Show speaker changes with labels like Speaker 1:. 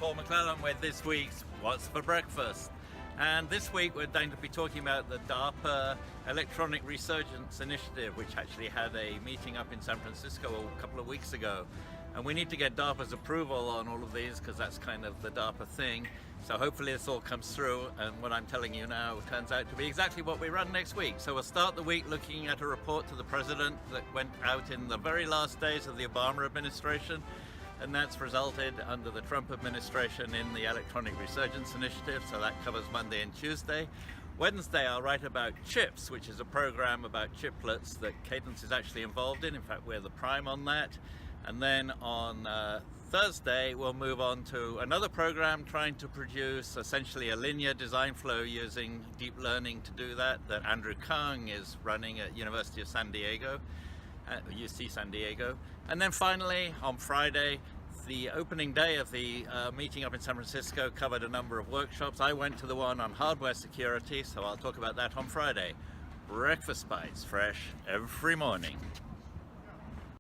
Speaker 1: Paul McLellan with this week's What's for Breakfast. And this week we're going to be talking about the DARPA Electronic Resurgence Initiative, which actually had a meeting up in San Francisco a couple of weeks ago. And we need to get DARPA's approval on all of these because that's kind of the DARPA thing. So hopefully this all comes through, and what I'm telling you now turns out to be exactly what we run next week. So we'll start the week looking at a report to the President that went out in the very last days of the Obama administration. And that's resulted under the Trump administration in the Electronic Resurgence Initiative, so that covers Monday and Tuesday. Wednesday I'll write about CHIPS, which is a program about chiplets that Cadence is actually involved in. In fact, we're the prime on that. And then on Thursday we'll move on to another program trying to produce essentially a linear design flow using deep learning to do that Andrew Kang is running at University of San Diego. UC San Diego. And then finally on Friday, the opening day of the meeting up in San Francisco covered a number of workshops. I went to the one on hardware security, so I'll talk about that on Friday. Breakfast bites, fresh every morning.